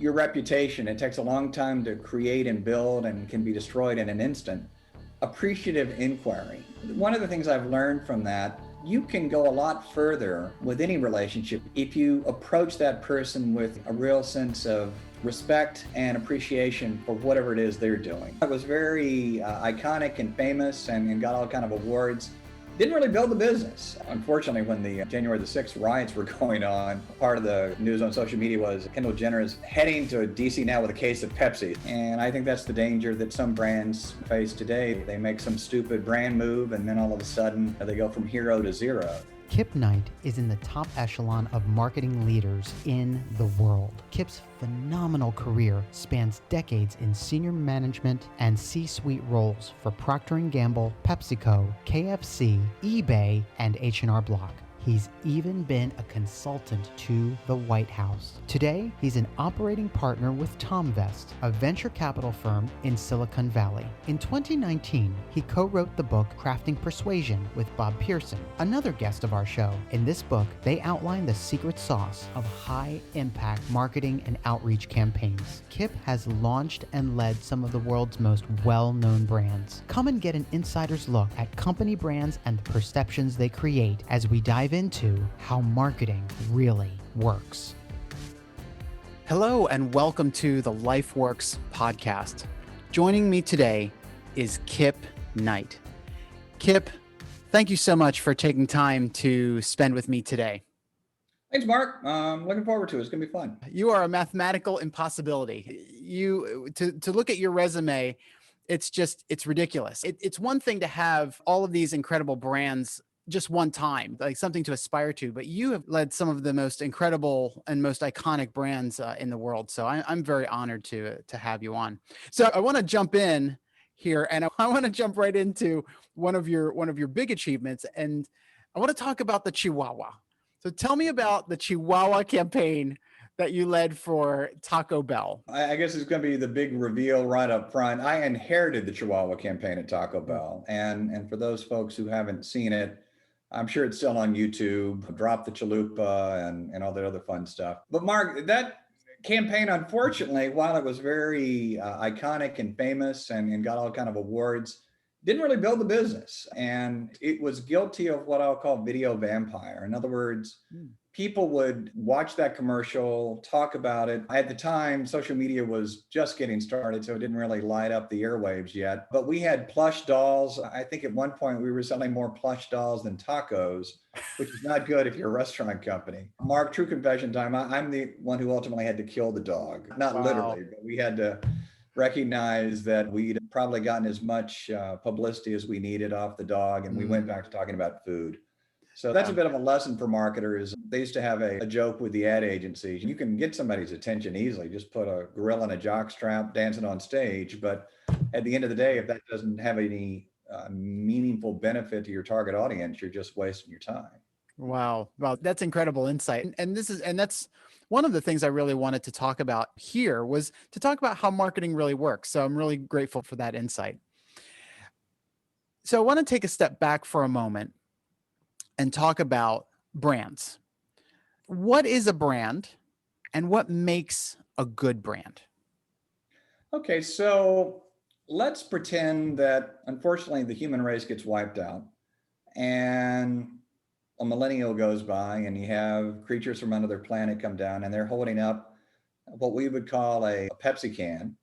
your reputation, it takes a long time to create and build and can be destroyed in an instant. Appreciative inquiry. One of the things I've learned from that, you can go a lot further with any relationship if you approach that person with a real sense of respect and appreciation for whatever it is they're doing. It was very iconic and famous and got all kind of awards. Didn't really build the business. Unfortunately, when the January the 6th riots were going on, part of the news on social media was Kendall Jenner is heading to DC now with a case of Pepsi. And I think that's the danger that some brands face today. They make some stupid brand move and then all of a sudden they go from hero to zero. Kip Knight is in the top echelon of marketing leaders in the world. Kip's phenomenal career spans decades in senior management and C-suite roles for Procter Gamble, PepsiCo, KFC, eBay, and H&R Block. He's even been a consultant to the White House. Today, he's an operating partner with Thomvest, a venture capital firm in Silicon Valley. In 2019, he co-wrote the book Crafting Persuasion with Bob Pearson, another guest of our show. In this book, they outline the secret sauce of high-impact marketing and outreach campaigns. Kip has launched and led some of the world's most well-known brands. Come and get an insider's look at company brands and the perceptions they create as we dive into how marketing really works. Hello and welcome to the LifeWorks podcast. Joining me today is Kip Knight. Kip, thank you so much for taking time to spend with me today. Thanks, Mark. Looking forward to it. It's going to be fun. You are a mathematical impossibility. To look at your resume, it's ridiculous. It's one thing to have all of these incredible brands just one time, like something to aspire to, but you have led some of the most incredible and most iconic brands in the world. So I'm very honored to have you on. So I want to jump in here and I want to jump right into one of your big achievements. And I want to talk about the Chihuahua. So tell me about the Chihuahua campaign that you led for Taco Bell. I guess it's going to be the big reveal right up front. I inherited the Chihuahua campaign at Taco Bell. And for those folks who haven't seen it, I'm sure it's still on YouTube, Drop the Chalupa and all that other fun stuff. But Mark, that campaign, unfortunately, while it was very iconic and famous and got all kind of awards, didn't really build the business. And it was guilty of what I'll call video vampire. In other words, people would watch that commercial, talk about it. At the time, social media was just getting started, so it didn't really light up the airwaves yet. But we had plush dolls. I think at one point we were selling more plush dolls than tacos, which is not good if you're a restaurant company. Mark, true confession time, I'm the one who ultimately had to kill the dog. Not literally, but we had to recognize that we'd probably gotten as much publicity as we needed off the dog, and we went back to talking about food. So that's a bit of a lesson for marketers. They used to have a joke with the ad agencies. You can get somebody's attention easily. Just put a gorilla in a jockstrap dancing on stage. But at the end of the day, if that doesn't have any meaningful benefit to your target audience, you're just wasting your time. Wow. That's incredible insight. And that's one of the things I really wanted to talk about here was to talk about how marketing really works. So I'm really grateful for that insight. So I want to take a step back for a moment and talk about brands. What is a brand and what makes a good brand? Okay, so let's pretend that unfortunately the human race gets wiped out and a millennial goes by and you have creatures from another planet come down and they're holding up what we would call a Pepsi can.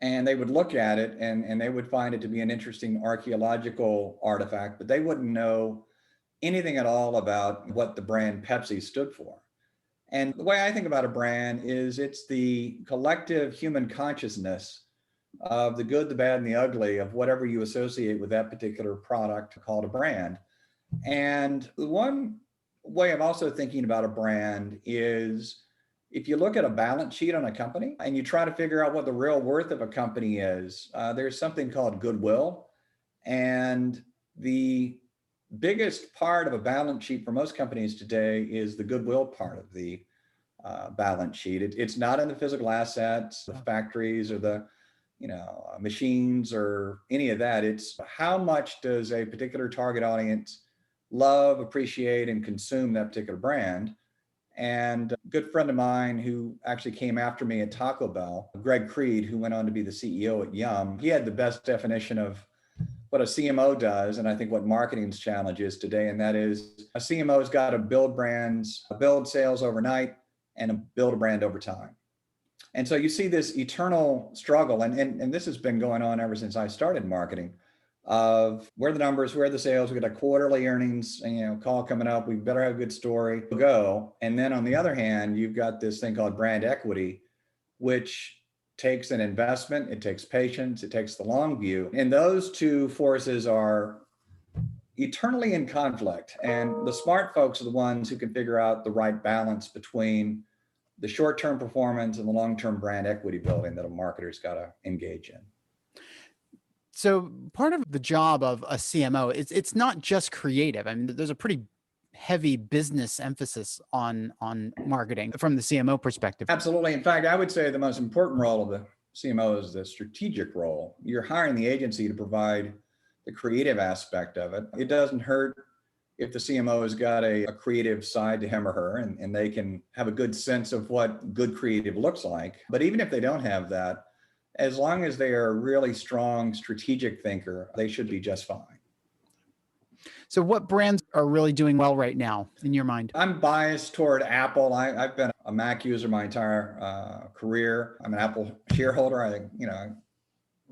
And they would look at it and they would find it to be an interesting archaeological artifact, but they wouldn't know anything at all about what the brand Pepsi stood for. And the way I think about a brand is it's the collective human consciousness of the good, the bad, and the ugly of whatever you associate with that particular product called a brand. And one way of also thinking about a brand is if you look at a balance sheet on a company and you try to figure out what the real worth of a company is, there's something called goodwill. And the biggest part of a balance sheet for most companies today is the goodwill part of the balance sheet. It's not in the physical assets, the factories or the machines or any of that. It's how much does a particular target audience love, appreciate, and consume that particular brand. And a good friend of mine who actually came after me at Taco Bell, Greg Creed, who went on to be the CEO at Yum, he had the best definition of what a CMO does, and I think what marketing's challenge is today, and that is a CMO's got to build brands, build sales overnight, and build a brand over time. And so you see this eternal struggle, and this has been going on ever since I started marketing, of where the numbers, where the sales, we got a quarterly earnings, call coming up, we better have a good story, go. And then on the other hand, you've got this thing called brand equity, which takes an investment, it takes patience, it takes the long view. And those two forces are eternally in conflict. And the smart folks are the ones who can figure out the right balance between the short-term performance and the long-term brand equity building that a marketer's got to engage in. So part of the job of a CMO is it's not just creative. I mean, there's a pretty heavy business emphasis on marketing from the CMO perspective. Absolutely. In fact, I would say the most important role of the CMO is the strategic role. You're hiring the agency to provide the creative aspect of it. It doesn't hurt if the CMO has got a creative side to him or her, and they can have a good sense of what good creative looks like. But even if they don't have that, as long as they are a really strong strategic thinker, they should be just fine. So what brands are really doing well right now in your mind? I'm biased toward Apple. I've been a Mac user my entire career. I'm an Apple shareholder. I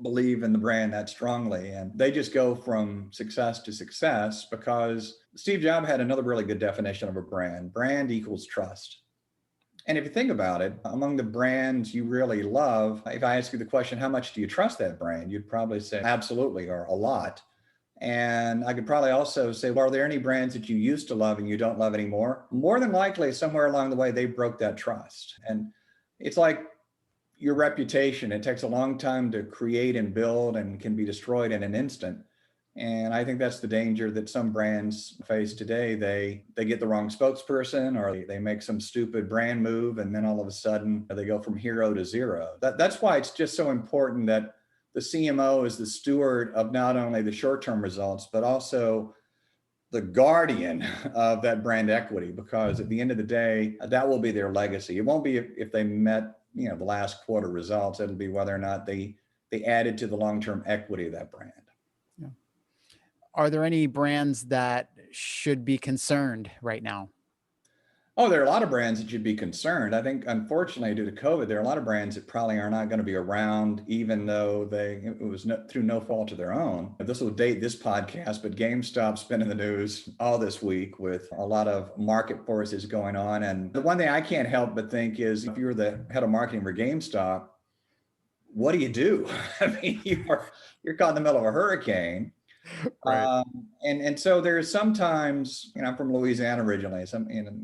believe in the brand that strongly, and they just go from success to success because Steve Jobs had another really good definition of a brand. Brand equals trust. And if you think about it, among the brands you really love, if I ask you the question, how much do you trust that brand? You'd probably say absolutely, or a lot. And I could probably also say, well, are there any brands that you used to love and you don't love anymore? More than likely, somewhere along the way, they broke that trust. And it's like your reputation. It takes a long time to create and build and can be destroyed in an instant. And I think that's the danger that some brands face today. They get the wrong spokesperson, or they make some stupid brand move, and then all of a sudden they go from hero to zero. That's why it's just so important that the CMO is the steward of not only the short-term results, but also the guardian of that brand equity, because at the end of the day, that will be their legacy. It won't be if they met, the last quarter results. It'll be whether or not they added to the long-term equity of that brand. Yeah. Are there any brands that should be concerned right now? Oh, there are a lot of brands that should be concerned. I think, unfortunately, due to COVID, there are a lot of brands that probably are not going to be around, even though it was through no fault of their own. This will date this podcast, but GameStop's been in the news all this week with a lot of market forces going on. And the one thing I can't help but think is, if you're the head of marketing for GameStop, what do you do? I mean, you're caught in the middle of a hurricane. Right. And so there's sometimes, I'm from Louisiana originally,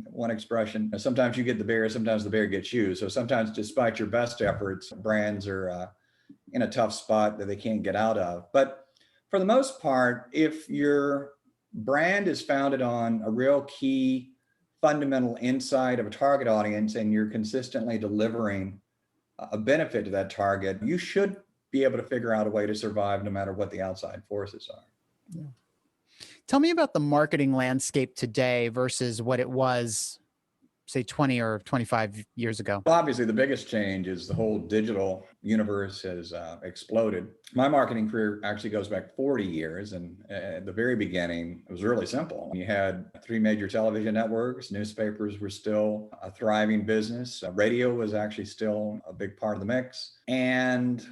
one expression, sometimes you get the bear, sometimes the bear gets you. So sometimes, despite your best efforts, brands are in a tough spot that they can't get out of. But for the most part, if your brand is founded on a real key fundamental insight of a target audience, and you're consistently delivering a benefit to that target, you should be able to figure out a way to survive no matter what the outside forces are. Yeah. Tell me about the marketing landscape today versus what it was, say, 20 or 25 years ago. Well, obviously, the biggest change is the whole digital universe has exploded. My marketing career actually goes back 40 years. And at the very beginning, it was really simple. You had 3 major television networks. Newspapers were still a thriving business. Radio was actually still a big part of the mix. And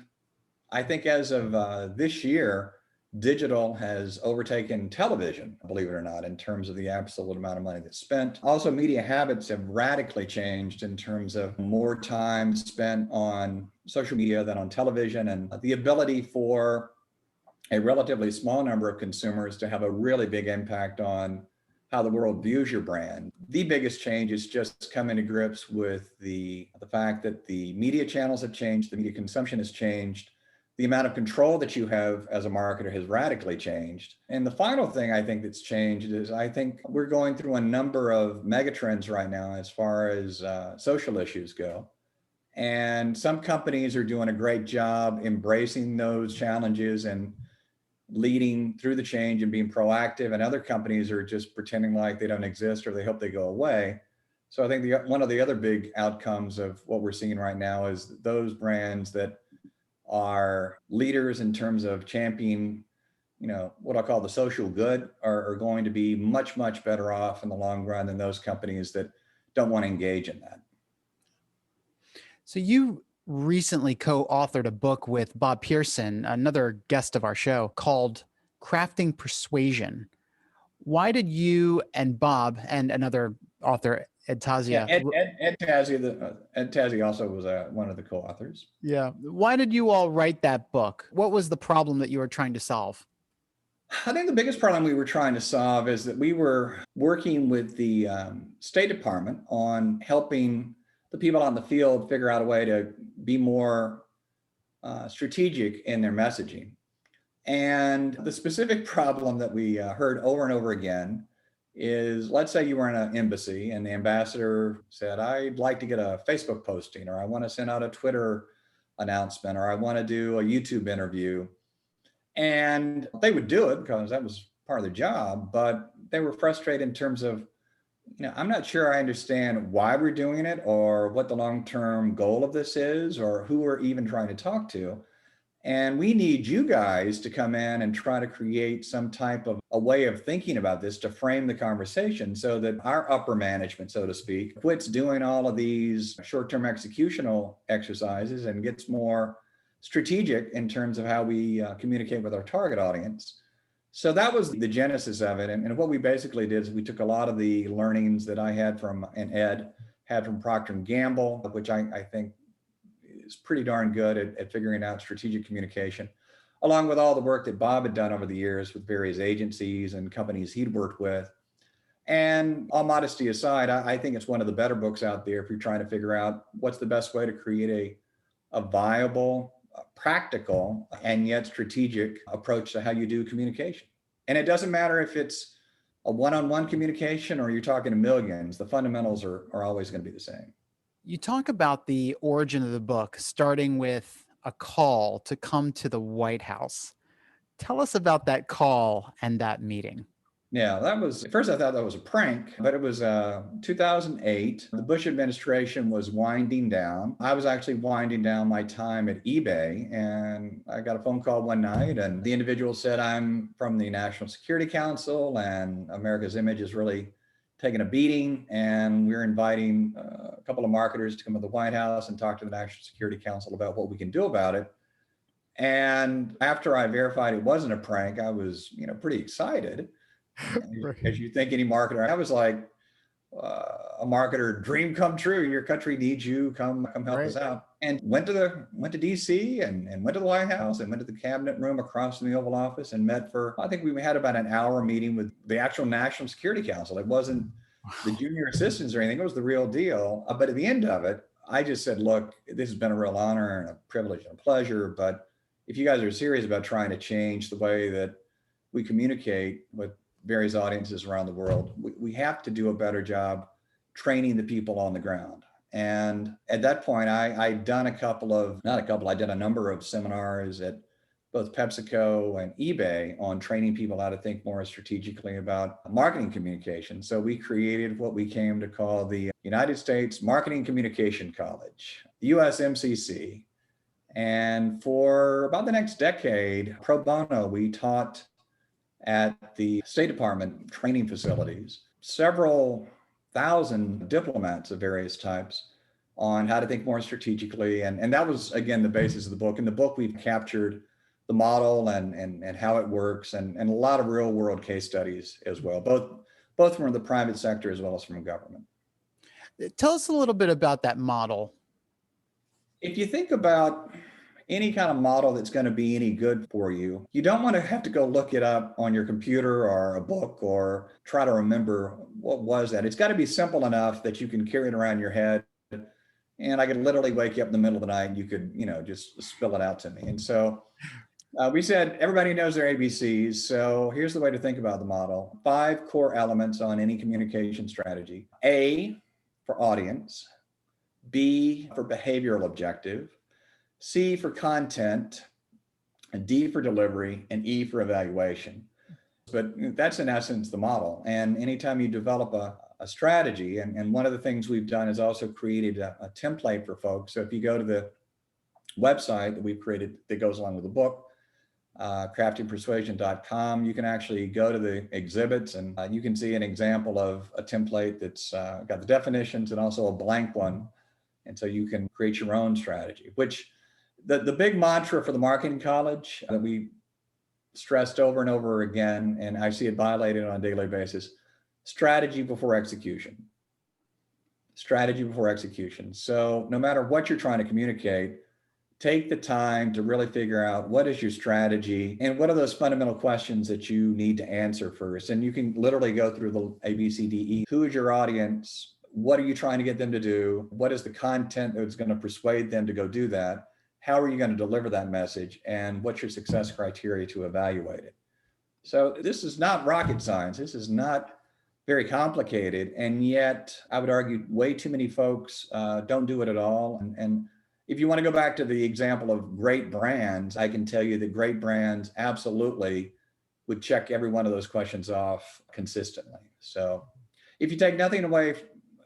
I think as of this year, digital has overtaken television, believe it or not, in terms of the absolute amount of money that's spent. Also, media habits have radically changed in terms of more time spent on social media than on television, and the ability for a relatively small number of consumers to have a really big impact on how the world views your brand. The biggest change is just coming to grips with the fact that the media channels have changed, the media consumption has changed. The amount of control that you have as a marketer has radically changed. And the final thing I think that's changed is I think we're going through a number of megatrends right now as far as social issues go. And some companies are doing a great job embracing those challenges and leading through the change and being proactive. And other companies are just pretending like they don't exist or they hope they go away. So I think one of the other big outcomes of what we're seeing right now is those brands that are leaders in terms of championing, what I call the social good are going to be much, much better off in the long run than those companies that don't want to engage in that. So you recently co-authored a book with Bob Pearson, another guest of our show, called Crafting Persuasion. Why did you and Bob and another author, Ed Tazia. Ed Tazia also was one of the co-authors. Yeah. Why did you all write that book? What was the problem that you were trying to solve? I think the biggest problem we were trying to solve is that we were working with the State Department on helping the people on the field figure out a way to be more strategic in their messaging. And the specific problem that we heard over and over again is, let's say you were in an embassy and the ambassador said, I'd like to get a Facebook posting, or I want to send out a Twitter announcement, or I want to do a YouTube interview. And they would do it because that was part of their job, but they were frustrated in terms of, I'm not sure I understand why we're doing it or what the long-term goal of this is or who we're even trying to talk to. And we need you guys to come in and try to create some type of a way of thinking about this to frame the conversation so that our upper management, so to speak, quits doing all of these short-term executional exercises and gets more strategic in terms of how we communicate with our target audience. So that was the genesis of it. And what we basically did is we took a lot of the learnings that I had from, and Ed had from Procter Gamble, which I think is pretty darn good at figuring out strategic communication, along with all the work that Bob had done over the years with various agencies and companies he'd worked with. And all modesty aside, I think it's one of the better books out there if you're trying to figure out what's the best way to create a viable, practical, and yet strategic approach to how you do communication. And it doesn't matter if it's a one-on-one communication or you're talking to millions, the fundamentals are always going to be the same. You talk about the origin of the book, starting with a call to come to the White House. Tell us about that call and that meeting. Yeah, that was, at first I thought that was a prank, but it was 2008. The Bush administration was winding down. I was actually winding down my time at eBay, and I got a phone call one night, and the individual said, I'm from the National Security Council, and America's image is really taking a beating, and we're inviting a couple of marketers to come to the White House and talk to the National Security Council about what we can do about it. And after I verified it wasn't a prank, I was, pretty excited. As you think any marketer, I was like, a marketer dream come true. Your country needs you. Come help us out. And went to DC and went to the White House and went to the cabinet room across from the Oval Office and met for, I think we had about an hour meeting with the actual National Security Council. It wasn't the junior assistants or anything. It was the real deal. But at the end of it, I just said, look, this has been a real honor and a privilege and a pleasure. But if you guys are serious about trying to change the way that we communicate with various audiences around the world, we have to do a better job training the people on the ground. And at that point, I'd done I did a number of seminars at both PepsiCo and eBay on training people how to think more strategically about marketing communication. So we created what we came to call the United States Marketing Communication College, the USMCC. And for about the next decade, pro bono, we taught at the State Department training facilities, several thousand diplomats of various types on how to think more strategically. And that was, again, the basis of the book. In the book, we've captured the model and how it works and a lot of real world case studies as well, both from the private sector as well as from government. Tell us a little bit about that model. If you think about any kind of model that's going to be any good for you, you don't want to have to go look it up on your computer or a book or try to remember what was that. It's got to be simple enough that you can carry it around your head. And I could literally wake you up in the middle of the night and you could, just spill it out to me. And so we said, everybody knows their ABCs. So here's the way to think about the model. 5 core elements on any communication strategy. A for audience, B for behavioral objective, C for content, and D for delivery, and E for evaluation. But that's in essence the model. And anytime you develop a a strategy. And one of the things we've done is also created a template for folks. So if you go to the website that we've created that goes along with the book, craftingpersuasion.com, you can actually go to the exhibits and you can see an example of a template that's got the definitions and also a blank one. And so you can create your own strategy, which the big mantra for the marketing college that we stressed over and over again, and I see it violated on a daily basis, strategy before execution. Strategy before execution. So no matter what you're trying to communicate, take the time to really figure out what is your strategy and what are those fundamental questions that you need to answer first. And you can literally go through the ABCDE. Who is your audience? What are you trying to get them to do? What is the content that's going to persuade them to go do that? How are you going to deliver that message? And what's your success criteria to evaluate it? So this is not rocket science. This is not very complicated. And yet I would argue way too many folks don't do it at all. And if you want to go back to the example of great brands, I can tell you that great brands absolutely would check every one of those questions off consistently. So if you take nothing away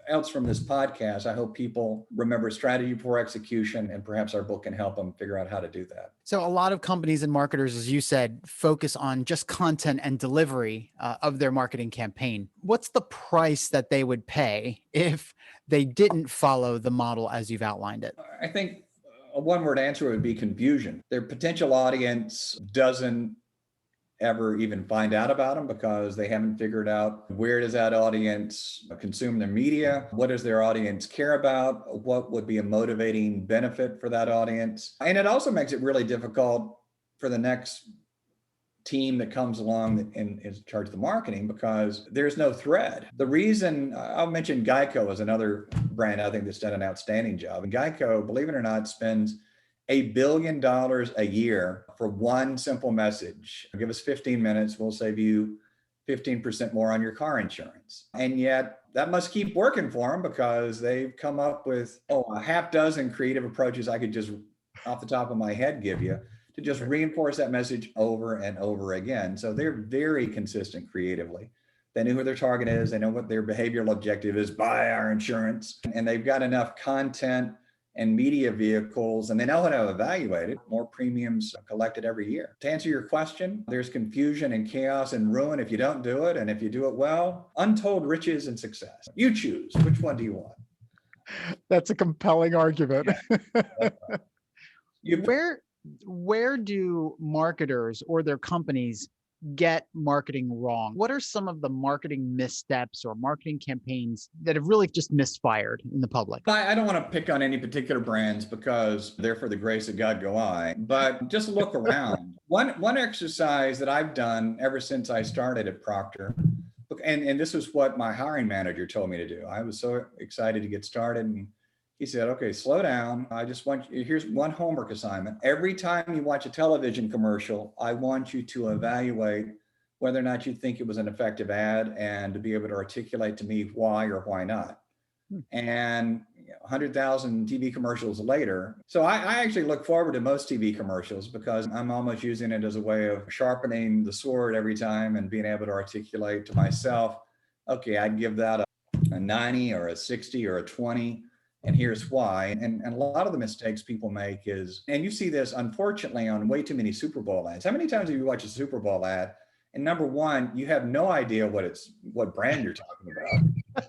else from this podcast, I hope people remember strategy before execution, and perhaps our book can help them figure out how to do that. So a lot of companies and marketers, as you said, focus on just content and delivery of their marketing campaign. What's the price that they would pay if they didn't follow the model as you've outlined it? I think a one-word answer would be confusion. Their potential audience doesn't ever even find out about them because they haven't figured out where does that audience consume their media, what does their audience care about, what would be a motivating benefit for that audience. And it also makes it really difficult for the next team that comes along and is in charge of the marketing because there's no thread. The reason, I'll mention Geico as another brand I think that's done an outstanding job. And Geico, believe it or not, spends $1 billion a year for one simple message. Give us 15 minutes, we'll save you 15% more on your car insurance. And yet that must keep working for them because they've come up with a half dozen creative approaches I could just off the top of my head give you to just reinforce that message over and over again. So they're very consistent creatively. They know who their target is. They know what their behavioral objective is, buy our insurance. And they've got enough content and media vehicles, and they know how to evaluate it. More premiums collected every year. To answer your question, there's confusion and chaos and ruin if you don't do it. And if you do it well, untold riches and success. You choose. Which one do you want? That's a compelling argument. Yeah. Where do marketers or their companies get marketing wrong? What are some of the marketing missteps or marketing campaigns that have really just misfired in the public? I don't want to pick on any particular brands because they're for the grace of God go I, but just look around. One exercise that I've done ever since I started at Procter, and this is what my hiring manager told me to do. I was so excited to get started, and he said, okay, slow down. I just want you, here's one homework assignment. Every time you watch a television commercial, I want you to evaluate whether or not you think it was an effective ad and to be able to articulate to me why or why not. And 100,000 TV commercials later. So I actually look forward to most TV commercials because I'm almost using it as a way of sharpening the sword every time and being able to articulate to myself, okay, I'd give that a 90 or a 60 or a 20. And here's why. And a lot of the mistakes people make is, and you see this unfortunately on way too many Super Bowl ads. How many times have you watched a Super Bowl ad? And number one, you have no idea what brand you're talking about.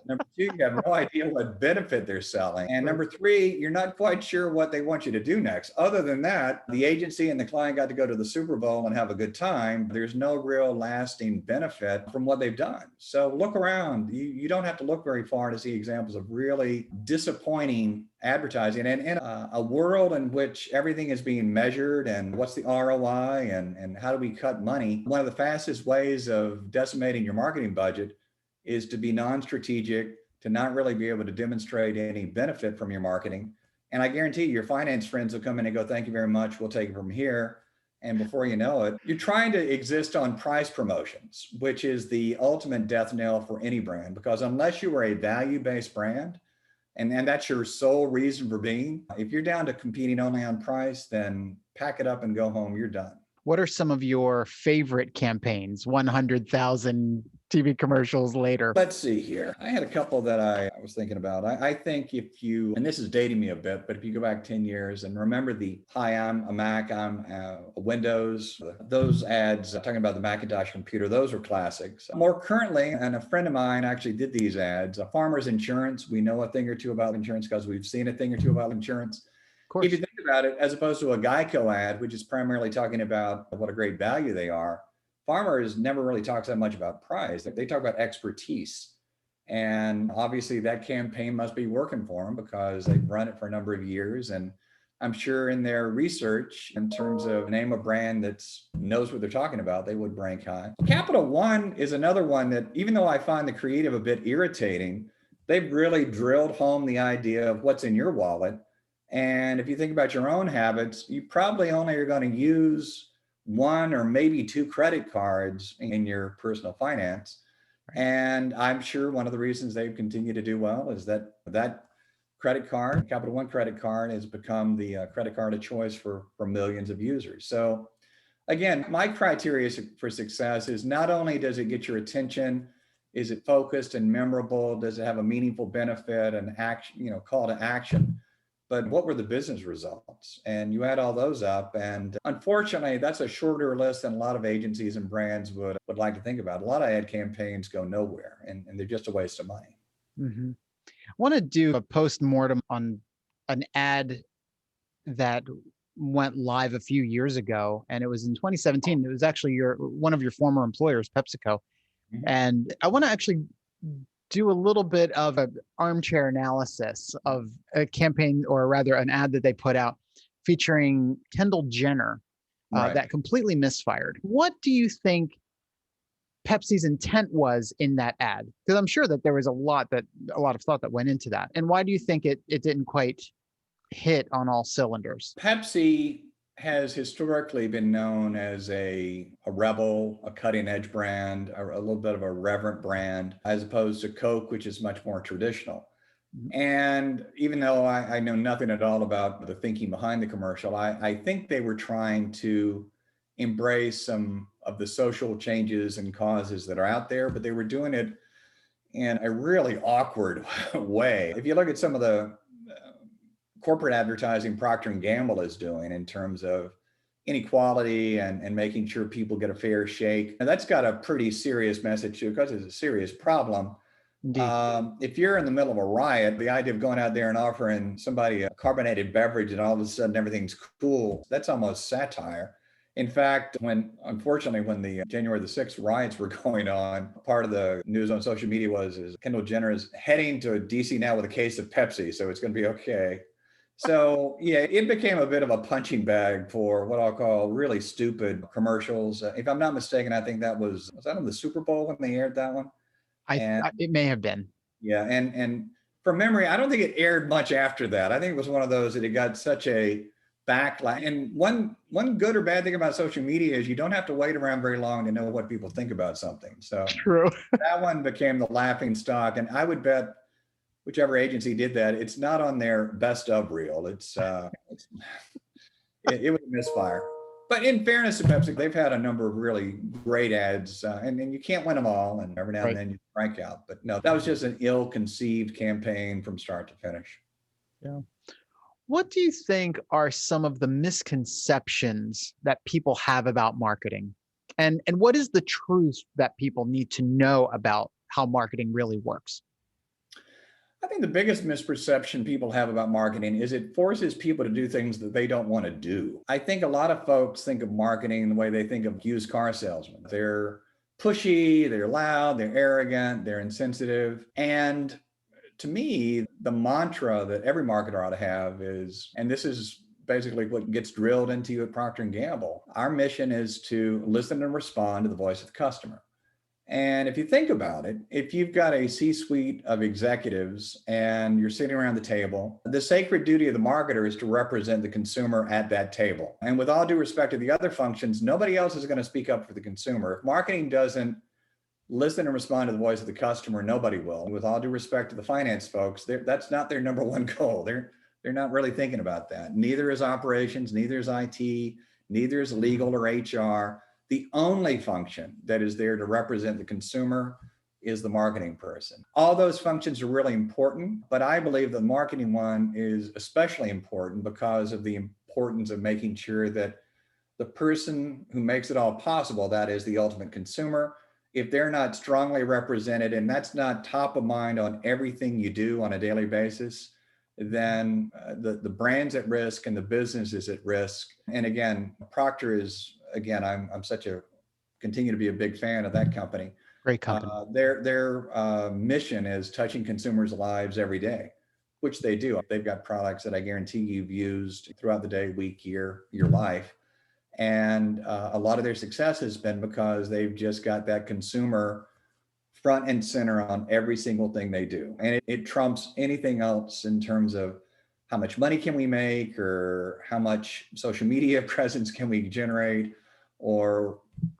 Number two, you have no idea what benefit they're selling. And number three, you're not quite sure what they want you to do next. Other than that, the agency and the client got to go to the Super Bowl and have a good time. There's no real lasting benefit from what they've done. So look around. You don't have to look very far to see examples of really disappointing advertising. And in a world in which everything is being measured and what's the ROI and how do we cut money, one of the fastest ways of decimating your marketing budget is to be non-strategic, to not really be able to demonstrate any benefit from your marketing. And I guarantee your finance friends will come in and go, thank you very much, we'll take it from here. And before you know it, you're trying to exist on price promotions, which is the ultimate death knell for any brand, because unless you are a value-based brand, and that's your sole reason for being, if you're down to competing only on price, then pack it up and go home, you're done. What are some of your favorite campaigns? 100,000 TV commercials later. Let's see here. I had a couple that I was thinking about. I think if you, and this is dating me a bit, but if you go back 10 years and remember the, hi, I'm a Mac, I'm a Windows, those ads talking about the Macintosh computer, those were classics. More currently, and a friend of mine actually did these ads, Farmers Insurance. We know a thing or two about insurance because we've seen a thing or two about insurance. Of course. If you think about it, as opposed to a Geico ad, which is primarily talking about what a great value they are, Farmers never really talks that much about price. They talk about expertise. And obviously that campaign must be working for them because they've run it for a number of years. And I'm sure in their research, in terms of name a brand that knows what they're talking about, they would rank high. Capital One is another one that, even though I find the creative a bit irritating, they've really drilled home the idea of what's in your wallet. And if you think about your own habits, you probably only are going to use one or maybe two credit cards in your personal finance. And I'm sure one of the reasons they've continued to do well is that credit card, Capital One credit card, has become the credit card of choice for millions of users. So again, my criteria for success is not only does it get your attention, is it focused and memorable? Does it have a meaningful benefit and action, call to action? But what were the business results? And you add all those up. And unfortunately, that's a shorter list than a lot of agencies and brands would like to think about. A lot of ad campaigns go nowhere and they're just a waste of money. Mm-hmm. I want to do a post-mortem on an ad that went live a few years ago. And it was in 2017. It was actually one of your former employers, PepsiCo. Mm-hmm. And I want to actually do a little bit of an armchair analysis of a campaign, or rather an ad that they put out featuring Kendall Jenner that completely misfired. What do you think Pepsi's intent was in that ad? Because I'm sure that there was a lot of thought that went into that. And why do you think it didn't quite hit on all cylinders? Pepsi has historically been known as a rebel, a cutting edge brand, a little bit of a reverent brand, as opposed to Coke, which is much more traditional. Mm-hmm. And even though I know nothing at all about the thinking behind the commercial, I think they were trying to embrace some of the social changes and causes that are out there, but they were doing it in a really awkward way. If you look at some of the corporate advertising Procter Gamble is doing in terms of inequality and making sure people get a fair shake, and that's got a pretty serious message too, because it's a serious problem. If you're in the middle of a riot, the idea of going out there and offering somebody a carbonated beverage and all of a sudden everything's cool, that's almost satire. In fact, unfortunately, when the January the 6th riots were going on, part of the news on social media was Kendall Jenner is heading to DC now with a case of Pepsi, so it's going to be okay. So yeah, it became a bit of a punching bag for what I'll call really stupid commercials. If I'm not mistaken, I think was that on the Super Bowl when they aired that one? It may have been. Yeah, and from memory, I don't think it aired much after that. I think it was one of those that it got such a backlash. And one good or bad thing about social media is you don't have to wait around very long to know what people think about something. So true. That one became the laughing stock, and I would bet whichever agency did that, it's not on their best of reel. It was a misfire. But in fairness to Pepsi, they've had a number of really great ads, and you can't win them all, and every now and then you strike out. But no, that was just an ill-conceived campaign from start to finish. Yeah. What do you think are some of the misconceptions that people have about marketing? And what is the truth that people need to know about how marketing really works? I think the biggest misperception people have about marketing is it forces people to do things that they don't want to do. I think a lot of folks think of marketing the way they think of used car salesmen. They're pushy, they're loud, they're arrogant, they're insensitive. And to me, the mantra that every marketer ought to have is, and this is basically what gets drilled into you at Procter & Gamble, our mission is to listen and respond to the voice of the customer. And if you think about it, if you've got a C-suite of executives and you're sitting around the table, the sacred duty of the marketer is to represent the consumer at that table. And with all due respect to the other functions, nobody else is going to speak up for the consumer. If marketing doesn't listen and respond to the voice of the customer, nobody will. With all due respect to the finance folks, that's not their number one goal. They're not really thinking about that. Neither is operations, neither is IT, Neither is legal or HR. The only function that is there to represent the consumer is the marketing person. All those functions are really important, but I believe the marketing one is especially important because of the importance of making sure that the person who makes it all possible, that is the ultimate consumer, if they're not strongly represented and that's not top of mind on everything you do on a daily basis, then the brand's at risk and the business is at risk. And again, Procter is, again, I'm continue to be a big fan of that company. Great company. Their mission is touching consumers' lives every day, which they do. They've got products that I guarantee you've used throughout the day, week, year, your life. And a lot of their success has been because they've just got that consumer front and center on every single thing they do. And it trumps anything else in terms of how much money can we make or how much social media presence can we generate or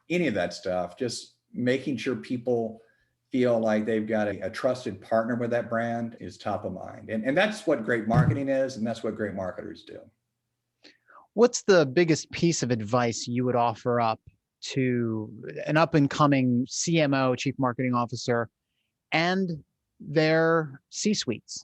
any of that stuff. Just making sure people feel like they've got a trusted partner with that brand is top of mind. And that's what great marketing is, and that's what great marketers do. What's the biggest piece of advice you would offer up to an up and coming CMO, Chief Marketing Officer, and their C-suites?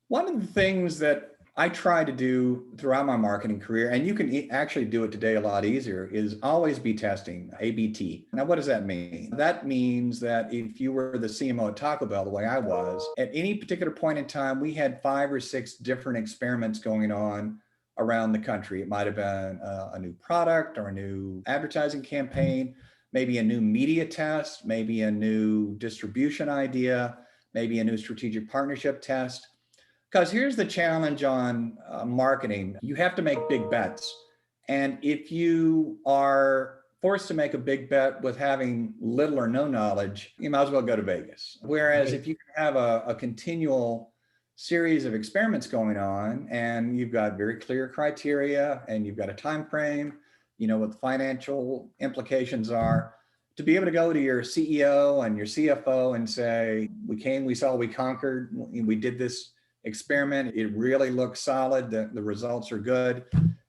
One of the things that I try to do throughout my marketing career, and you can actually do it today a lot easier, is always be testing, ABT. Now, what does that mean? That means that if you were the CMO at Taco Bell, the way I was, at any particular point in time, we had 5 or 6 different experiments going on around the country. It might have been a new product or a new advertising campaign, maybe a new media test, maybe a new distribution idea, maybe a new strategic partnership test. Because here's the challenge on marketing. You have to make big bets. And if you are forced to make a big bet with having little or no knowledge, you might as well go to Vegas. Whereas if you have a continual series of experiments going on and you've got very clear criteria and you've got a time frame, you know what the financial implications are, to be able to go to your CEO and your CFO and say, we came, we saw, we conquered, we did this experiment, it really looks solid, the results are good,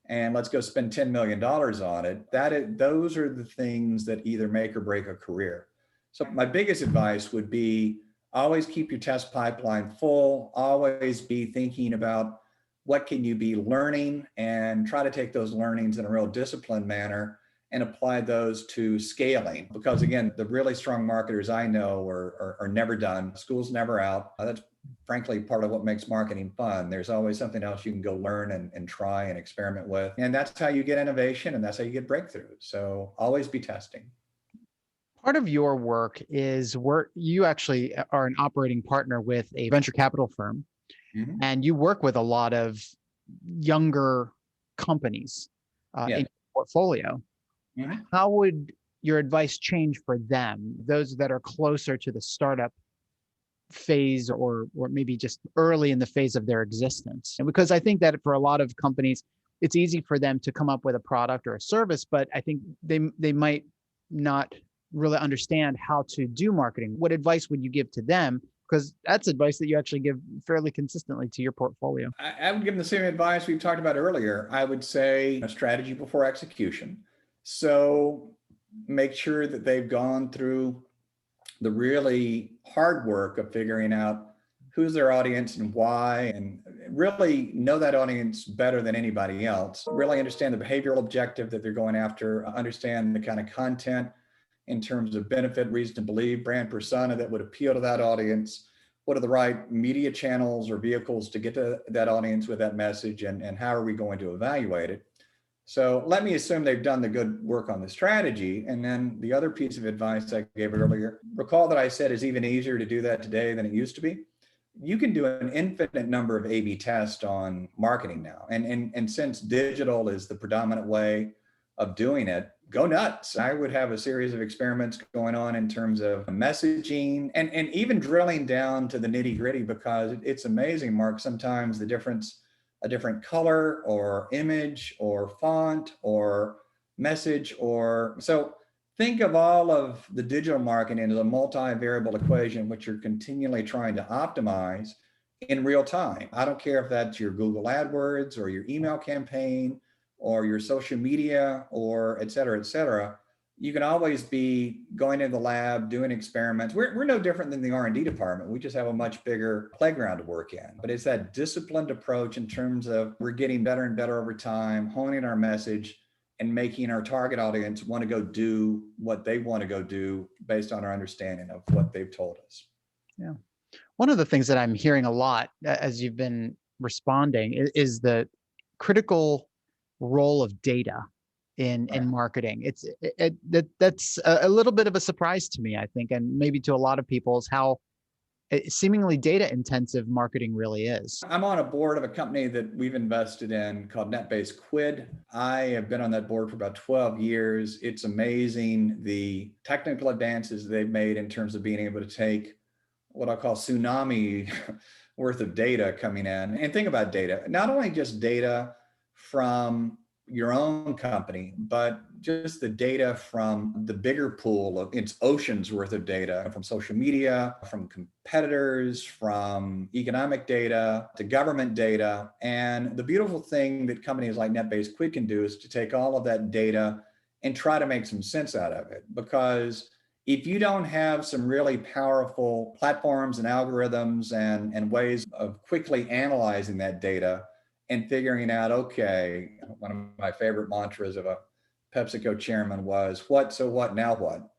and let's go spend $10 million on it. Those are the things that either make or break a career. So my biggest advice would be always keep your test pipeline full, always be thinking about what can you be learning and try to take those learnings in a real disciplined manner and apply those to scaling. Because again, the really strong marketers I know are never done. School's never out. That's frankly part of what makes marketing fun. There's always something else you can go learn and try and experiment with. And that's how you get innovation and that's how you get breakthroughs. So always be testing. Part of your work is you actually are an operating partner with a venture capital firm, and you work with a lot of younger companies in your portfolio. How would your advice change for them, those that are closer to the startup phase or maybe just early in the phase of their existence? And because I think that for a lot of companies, it's easy for them to come up with a product or a service, but I think they might not really understand how to do marketing. What advice would you give to them? Because that's advice that you actually give fairly consistently to your portfolio. I would give them the same advice we've talked about earlier. I would say a strategy before execution. So make sure that they've gone through the really hard work of figuring out who's their audience and why, and really know that audience better than anybody else. Really understand the behavioral objective that they're going after, understand the kind of content in terms of benefit, reason to believe, brand persona that would appeal to that audience. What are the right media channels or vehicles to get to that audience with that message, and how are we going to evaluate it? So let me assume they've done the good work on the strategy. And then the other piece of advice I gave earlier, recall that I said it's even easier to do that today than it used to be. You can do an infinite number of A/B tests on marketing now. And since digital is the predominant way of doing it, go nuts. I would have a series of experiments going on in terms of messaging and even drilling down to the nitty gritty, because it's amazing, Mark, sometimes the difference, a different color or image or font or message so think of all of the digital marketing as a multi-variable equation, which you're continually trying to optimize in real time. I don't care if that's your Google AdWords or your email campaign or your social media or et cetera, you can always be going into the lab, doing experiments. We're no different than the R&D department. We just have a much bigger playground to work in. But it's that disciplined approach in terms of we're getting better and better over time, honing our message and making our target audience want to go do what they want to go do based on our understanding of what they've told us. Yeah. One of the things that I'm hearing a lot as you've been responding is the critical role of data in marketing. That's a little bit of a surprise to me, I think, and maybe to a lot of people, is how seemingly data intensive marketing really is. I'm on a board of a company that we've invested in called NetBase Quid. I have been on that board for about 12 years. It's amazing the technical advances they've made in terms of being able to take what I call tsunami worth of data coming in. And think about data, not only just data from your own company, but just the data from the bigger pool of its oceans worth of data from social media, from competitors, from economic data to government data. And the beautiful thing that companies like NetBase Quid can do is to take all of that data and try to make some sense out of it. Because if you don't have some really powerful platforms and algorithms and ways of quickly analyzing that data and figuring out, okay, one of my favorite mantras of a PepsiCo chairman was, what, so what, now what?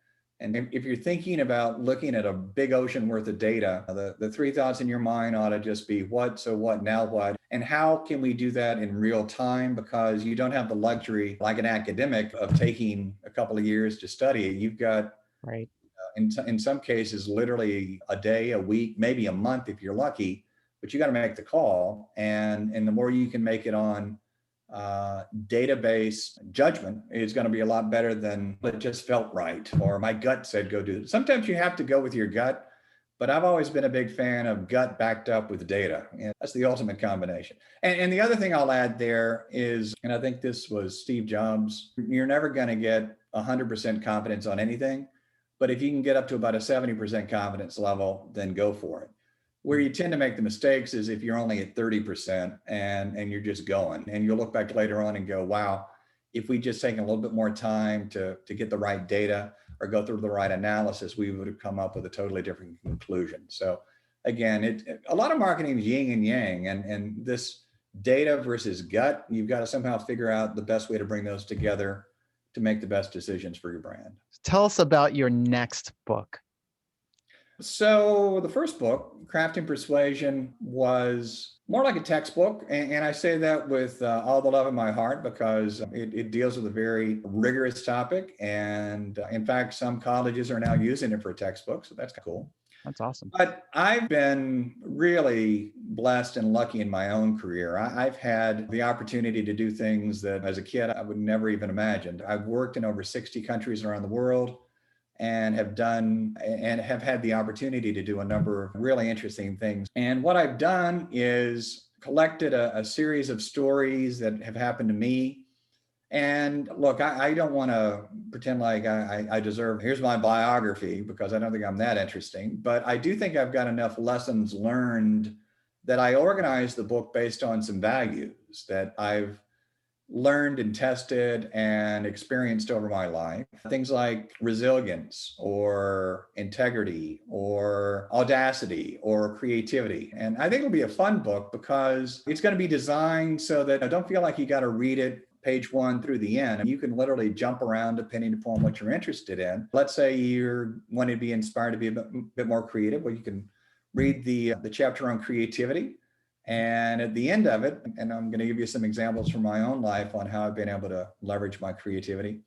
And if you're thinking about looking at a big ocean worth of data, the three thoughts in your mind ought to just be what, so what, now what? And how can we do that in real time? Because you don't have the luxury, like an academic, of taking a couple of years to study it. You've got, right, in some cases, literally a day, a week, maybe a month if you're lucky, but you got to make the call. And the more you can make it on database judgment is going to be a lot better than it just felt right or my gut said go do it. Sometimes you have to go with your gut, but I've always been a big fan of gut backed up with data. And that's the ultimate combination. And the other thing I'll add there is, and I think this was Steve Jobs, you're never going to get 100% confidence on anything, but if you can get up to about a 70% confidence level, then go for it. Where you tend to make the mistakes is if you're only at 30% and you're just going, and you'll look back later on and go, wow, if we just taken a little bit more time to get the right data or go through the right analysis, we would have come up with a totally different conclusion. So again, a lot of marketing is yin and yang, and this data versus gut, you've got to somehow figure out the best way to bring those together to make the best decisions for your brand. Tell us about your next book. So the first book, Crafting Persuasion, was more like a textbook. And I say that with all the love in my heart because it deals with a very rigorous topic. And in fact, some colleges are now using it for a textbook. So that's cool. That's awesome. But I've been really blessed and lucky in my own career. I've had the opportunity to do things that as a kid, I would never even imagined. I've worked in over 60 countries around the world and have had the opportunity to do a number of really interesting things. And what I've done is collected a series of stories that have happened to me. And look, I don't want to pretend like I deserve, here's my biography, because I don't think I'm that interesting, but I do think I've got enough lessons learned that I organized the book based on some values that I've learned and tested and experienced over my life. Things like resilience or integrity or audacity or creativity. And I think it'll be a fun book because it's going to be designed so that I don't feel like you got to read it page one through the end. You can literally jump around depending upon what you're interested in. Let's say you're wanting to be inspired to be a bit more creative. Well, you can read the chapter on creativity. And at the end of it, and I'm going to give you some examples from my own life on how I've been able to leverage my creativity.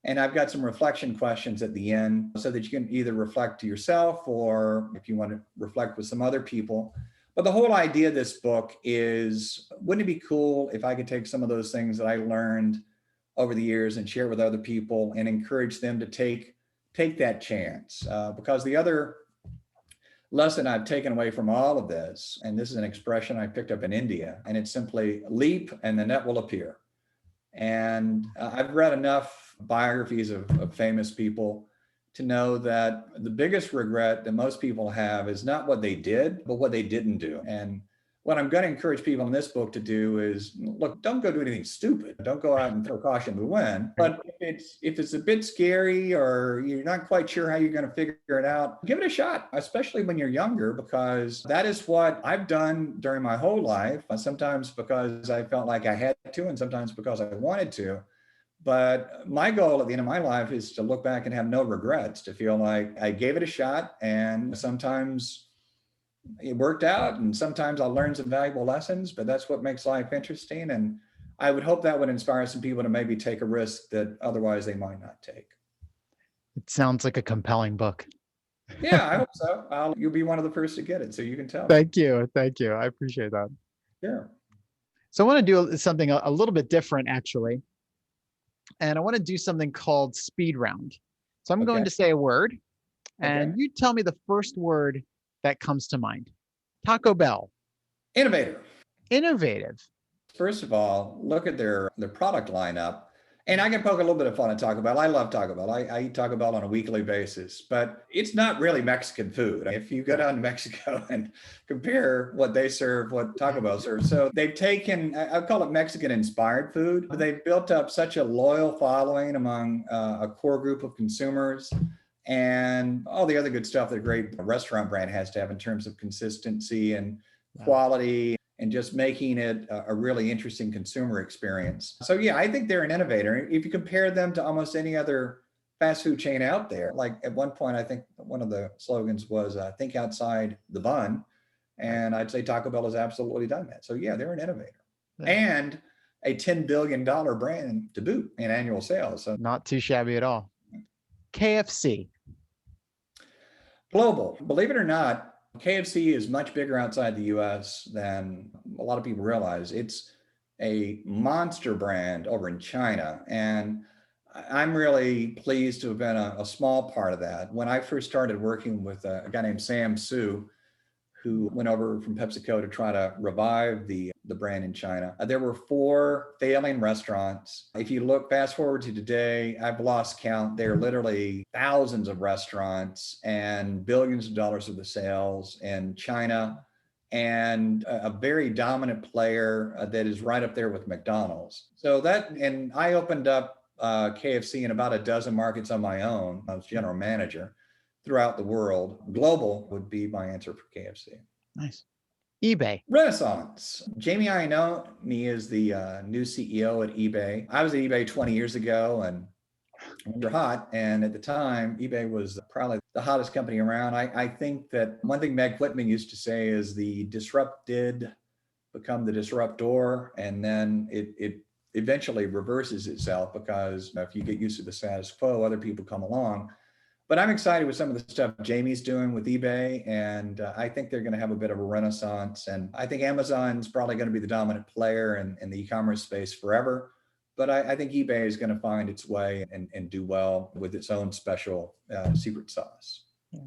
And I've got some reflection questions at the end so that you can either reflect to yourself or if you want to reflect with some other people. But the whole idea of this book is, wouldn't it be cool if I could take some of those things that I learned over the years and share with other people and encourage them to take that chance? Because the other lesson I've taken away from all of this, and this is an expression I picked up in India, and it's simply leap and the net will appear. And I've read enough biographies of famous people to know that the biggest regret that most people have is not what they did, but what they didn't do. And what I'm going to encourage people in this book to do is, look, don't go do anything stupid. Don't go out and throw caution to the wind. But if it's a bit scary or you're not quite sure how you're going to figure it out, give it a shot, especially when you're younger, because that is what I've done during my whole life. Sometimes because I felt like I had to, and sometimes because I wanted to. But my goal at the end of my life is to look back and have no regrets, to feel like I gave it a shot, and sometimes it worked out, and sometimes I'll learn some valuable lessons, but that's what makes life interesting. And I would hope that would inspire some people to maybe take a risk that otherwise they might not take. It sounds like a compelling book. Yeah, I hope so. You'll be one of the first to get it, so you can tell. Thank you. Thank you. I appreciate that. Sure. So I want to do something a little bit different, actually. And I want to do something called speed round. So I'm going to say a word, and you tell me the first word that comes to mind. Taco Bell. Innovator. Innovative. First of all, look at their product lineup. And I can poke a little bit of fun at Taco Bell. I love Taco Bell. I eat Taco Bell on a weekly basis, but it's not really Mexican food. If you go down to Mexico and compare what they serve, what Taco Bell serves. So they've taken, I call it Mexican inspired food, but they've built up such a loyal following among a core group of consumers, and all the other good stuff that a great restaurant brand has to have in terms of consistency and quality, and just making it a really interesting consumer experience. So yeah, I think they're an innovator. If you compare them to almost any other fast food chain out there, like at one point, I think one of the slogans was think outside the bun. And I'd say Taco Bell has absolutely done that. So yeah, they're an innovator. And a $10 billion brand to boot in annual sales. So not too shabby at all. KFC. Global. Believe it or not, KFC is much bigger outside the US than a lot of people realize. It's a monster brand over in China. And I'm really pleased to have been a small part of that. When I first started working with a guy named Sam Su, who went over from PepsiCo to try to revive the brand in China, there were 4 failing restaurants. If you look fast forward to today, I've lost count. There are literally thousands of restaurants and billions of dollars of the sales in China, and a very dominant player that is right up there with McDonald's. So that, and I opened up KFC in about a dozen markets on my own. I was general manager throughout the world. Global would be my answer for KFC. Nice. eBay. Renaissance. Jamie Iannone is the new CEO at eBay. I was at eBay 20 years ago, and we were hot. And at the time, eBay was probably the hottest company around. I think that one thing Meg Whitman used to say is the disrupted become the disruptor, and then it eventually reverses itself, because if you get used to the status quo, other people come along. But I'm excited with some of the stuff Jamie's doing with eBay, and I think they're going to have a bit of a renaissance. And I think Amazon's probably going to be the dominant player in the e-commerce space forever. But I think eBay is going to find its way and do well with its own special secret sauce. Yeah.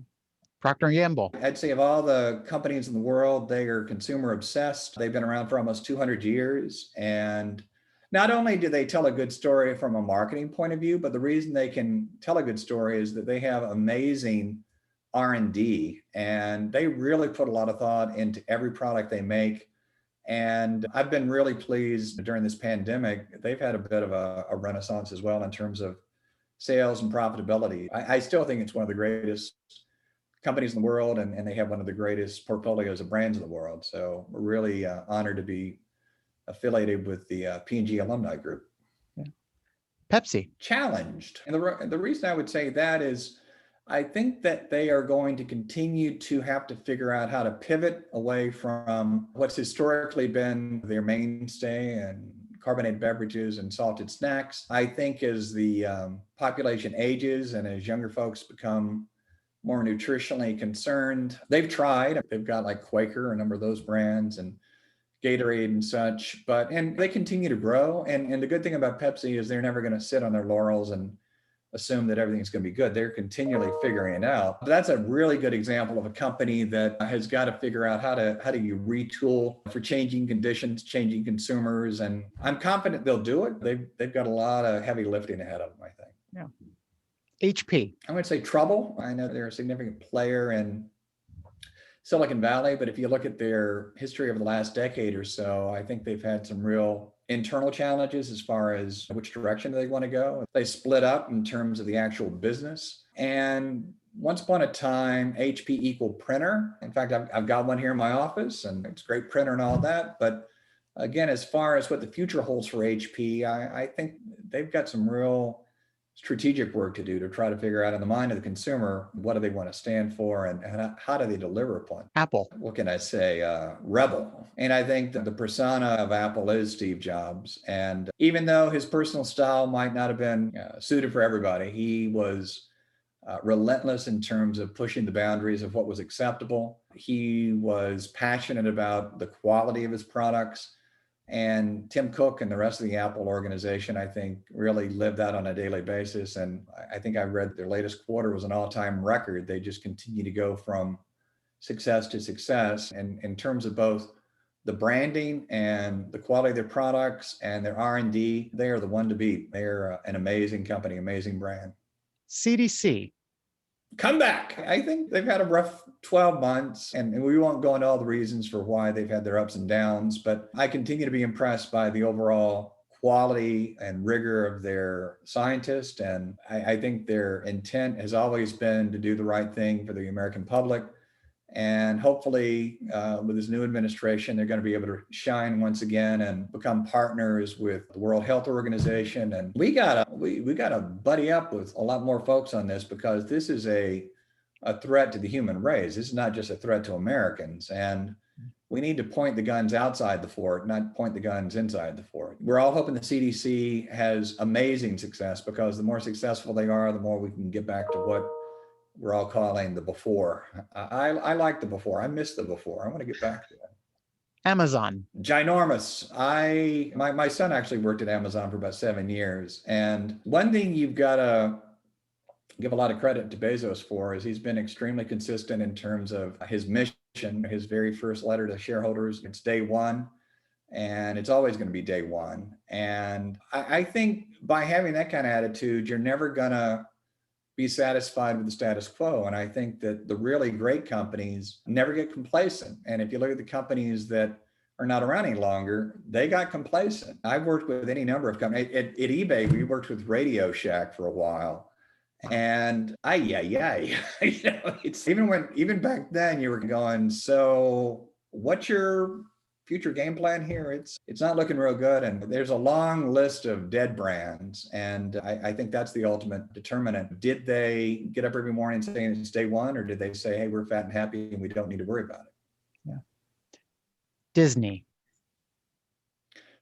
Procter Gamble. I'd say of all the companies in the world, they are consumer obsessed. They've been around for almost 200 years. And not only do they tell a good story from a marketing point of view, but the reason they can tell a good story is that they have amazing R&D, and they really put a lot of thought into every product they make. And I've been really pleased during this pandemic. They've had a bit of a renaissance as well in terms of sales and profitability. I still think it's one of the greatest companies in the world, and they have one of the greatest portfolios of brands in the world. So we're really honored to be affiliated with the P&G alumni group. Yeah. Pepsi. Challenged. And the reason I would say that is I think that they are going to continue to have to figure out how to pivot away from what's historically been their mainstay and carbonated beverages and salted snacks. I think as the population ages and as younger folks become more nutritionally concerned, they've tried. They've got like Quaker, a number of those brands, and Gatorade and such, and they continue to grow. And the good thing about Pepsi is they're never going to sit on their laurels and assume that everything's going to be good. They're continually figuring it out. But that's a really good example of a company that has got to figure out how do you retool for changing conditions, changing consumers. And I'm confident they'll do it. They've got a lot of heavy lifting ahead of them, I think. Yeah. HP. I'm going to say trouble. I know they're a significant player in Silicon Valley, but if you look at their history over the last decade or so, I think they've had some real internal challenges as far as which direction they want to go. They split up in terms of the actual business. And once upon a time, HP equaled printer. In fact, I've got one here in my office, and it's a great printer and all that. But again, as far as what the future holds for HP, I think they've got some real strategic work to do to try to figure out in the mind of the consumer, what do they want to stand for and how do they deliver upon? Apple. What can I say? Rebel. And I think that the persona of Apple is Steve Jobs. And even though his personal style might not have been suited for everybody, he was relentless in terms of pushing the boundaries of what was acceptable. He was passionate about the quality of his products. And Tim Cook and the rest of the Apple organization, I think, really lived that on a daily basis. And I think I read their latest quarter was an all-time record. They just continue to go from success to success. And in terms of both the branding and the quality of their products and their R&D, they are the one to beat. They're an amazing company, amazing brand. CDC. Come back. I think they've had a rough 12 months, and we won't go into all the reasons for why they've had their ups and downs, but I continue to be impressed by the overall quality and rigor of their scientists. And I think their intent has always been to do the right thing for the American public. And hopefully with this new administration, they're going to be able to shine once again and become partners with the World Health Organization. And we gotta buddy up with a lot more folks on this, because this is a threat to the human race. This is not just a threat to Americans. And we need to point the guns outside the fort, not point the guns inside the fort. We're all hoping the CDC has amazing success, because the more successful they are, the more we can get back to what we're all calling the before. I like the before. I miss the before. I want to get back to that. Amazon. Ginormous. My son actually worked at Amazon for about 7 years. And one thing you've got to give a lot of credit to Bezos for is he's been extremely consistent in terms of his mission. His very first letter to shareholders, it's day one, and it's always going to be day one. And I think by having that kind of attitude, you're never going to be satisfied with the status quo. And I think that the really great companies never get complacent. And if you look at the companies that are not around any longer, they got complacent. I've worked with any number of companies. At eBay, we worked with Radio Shack for a while. And it's even back then you were going, so what's your future game plan here? It's not looking real good. And there's a long list of dead brands. And I think that's the ultimate determinant. Did they get up every morning saying it's day one, or did they say, hey, we're fat and happy and we don't need to worry about it? Yeah. Disney.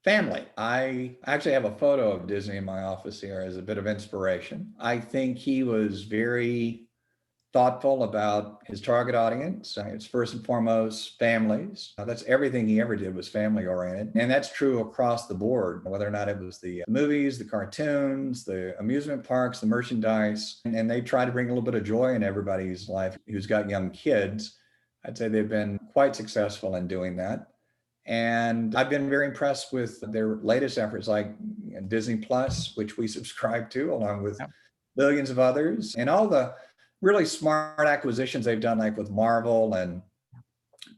Family. I actually have a photo of Disney in my office here as a bit of inspiration. I think he was very thoughtful about his target audience. It's first and foremost families. That's everything he ever did was family oriented. And that's true across the board, whether or not it was the movies, the cartoons, the amusement parks, the merchandise. And they try to bring a little bit of joy in everybody's life who's got young kids. I'd say they've been quite successful in doing that. And I've been very impressed with their latest efforts, like Disney Plus, which we subscribe to, along with billions of others, and all the really smart acquisitions they've done, like with Marvel and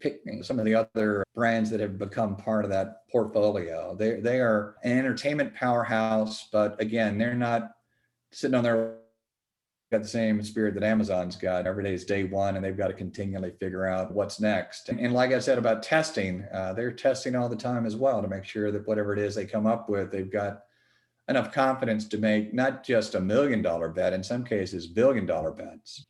picking some of the other brands that have become part of that portfolio. They are an entertainment powerhouse, but again, they're not sitting on their got the same spirit that Amazon's got. Every day is day one, and they've got to continually figure out what's next. And like I said about testing, they're testing all the time as well to make sure that whatever it is they come up with, they've got enough confidence to make not just $1 million bet, in some cases, $1 billion bets.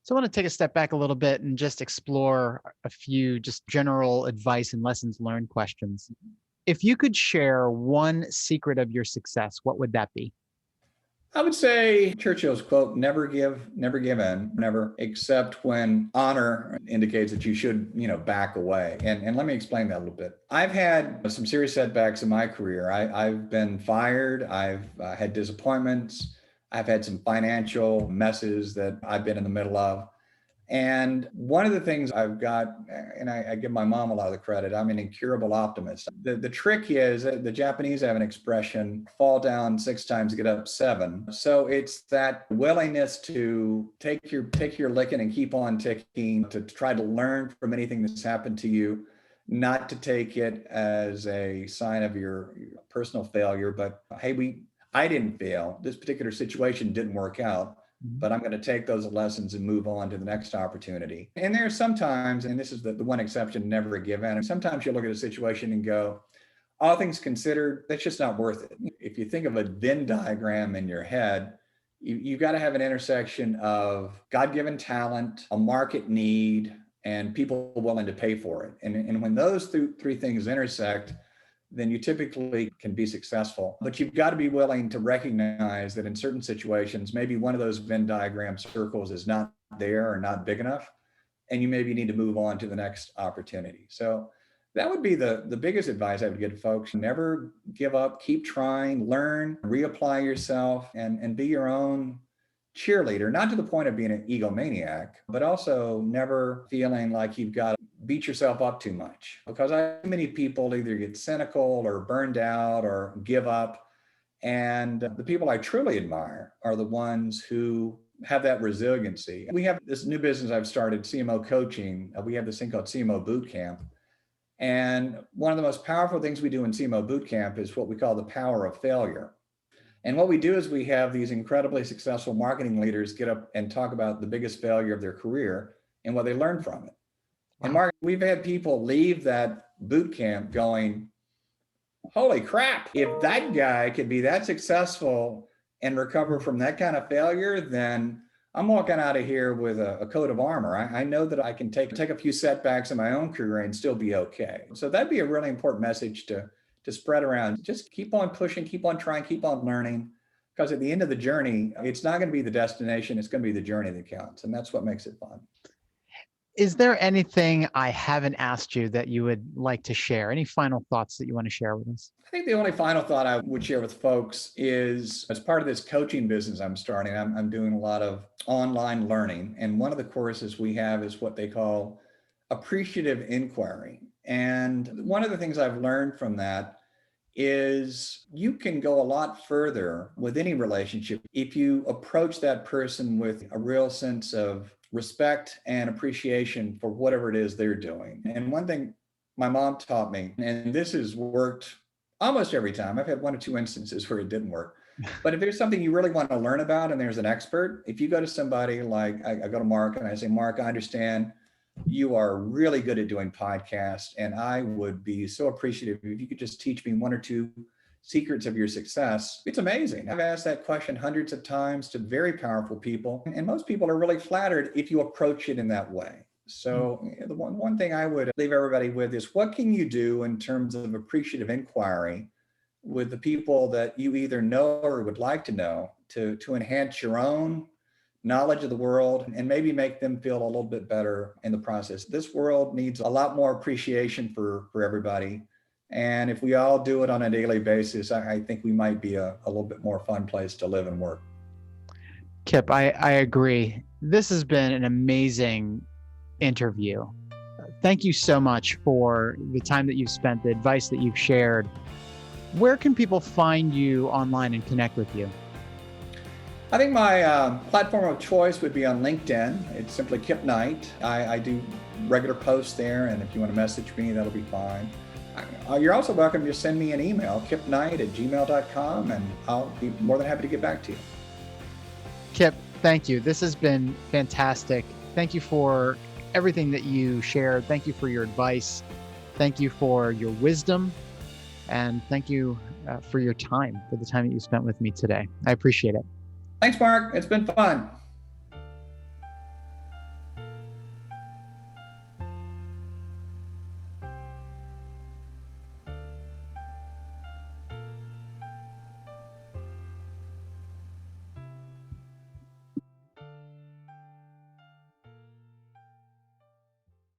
So I want to take a step back a little bit and just explore a few just general advice and lessons learned questions. If you could share one secret of your success, what would that be? I would say Churchill's quote, never give in, never, except when honor indicates that you should, back away. And let me explain that a little bit. I've had some serious setbacks in my career. I've been fired. I've had disappointments. I've had some financial messes that I've been in the middle of. And one of the things I've got, and I give my mom a lot of the credit, I'm an incurable optimist. The trick is the Japanese have an expression, fall down 6 times, get up 7. So it's that willingness to take your licking and keep on ticking, to try to learn from anything that's happened to you, not to take it as a sign of your personal failure, but hey, I didn't fail. This particular situation didn't work out, but I'm going to take those lessons and move on to the next opportunity. And there are sometimes, and this is the one exception, never a given, and sometimes you look at a situation and go, all things considered, that's just not worth it. If you think of a Venn diagram in your head, you've got to have an intersection of God-given talent, a market need, and people willing to pay for it. And when those three things intersect, then you typically can be successful. But you've got to be willing to recognize that in certain situations, maybe one of those Venn diagram circles is not there or not big enough, and you maybe need to move on to the next opportunity. So that would be the biggest advice I would give to folks. Never give up, keep trying, learn, reapply yourself, and be your own cheerleader, not to the point of being an egomaniac, but also never feeling like you've got to beat yourself up too much, because too many people either get cynical or burned out or give up. And the people I truly admire are the ones who have that resiliency. We have this new business I've started, CMO coaching. We have this thing called CMO boot camp. And one of the most powerful things we do in CMO boot camp is what we call the power of failure. And what we do is we have these incredibly successful marketing leaders get up and talk about the biggest failure of their career and what they learned from it. And Mark, we've had people leave that boot camp going, holy crap, if that guy could be that successful and recover from that kind of failure, then I'm walking out of here with a coat of armor. I know that I can take a few setbacks in my own career and still be okay. So that'd be a really important message to spread around. Just keep on pushing, keep on trying, keep on learning, because at the end of the journey, it's not going to be the destination, it's going to be the journey that counts. And that's what makes it fun. Is there anything I haven't asked you that you would like to share? Any final thoughts that you want to share with us? I think the only final thought I would share with folks is, as part of this coaching business I'm starting, I'm doing a lot of online learning. And one of the courses we have is what they call appreciative inquiry. And one of the things I've learned from that is you can go a lot further with any relationship if you approach that person with a real sense of respect and appreciation for whatever it is they're doing. And one thing my mom taught me, and this has worked almost every time, I've had 1 or 2 instances where it didn't work, but if there's something you really want to learn about and there's an expert, if you go to somebody like, I go to Mark and I say, Mark, I understand you are really good at doing podcasts, and I would be so appreciative if you could just teach me 1 or 2 secrets of your success. It's amazing. I've asked that question hundreds of times to very powerful people, and most people are really flattered if you approach it in that way. So the one thing I would leave everybody with is, what can you do in terms of appreciative inquiry with the people that you either know or would like to know to enhance your own knowledge of the world and maybe make them feel a little bit better in the process. This world needs a lot more appreciation for everybody. And if we all do it on a daily basis, I think we might be a little bit more fun place to live and work. Kip, I agree. This has been an amazing interview. Thank you so much for the time that you've spent, the advice that you've shared. Where can people find you online and connect with you? I think my platform of choice would be on LinkedIn. It's simply Kip Knight. I do regular posts there, and if you want to message me, that'll be fine. You're also welcome to send me an email, kipknight@gmail.com, and I'll be more than happy to get back to you. Kip, thank you. This has been fantastic. Thank you for everything that you shared. Thank you for your advice. Thank you for your wisdom. And thank you for your time, for the time that you spent with me today. I appreciate it. Thanks, Mark. It's been fun.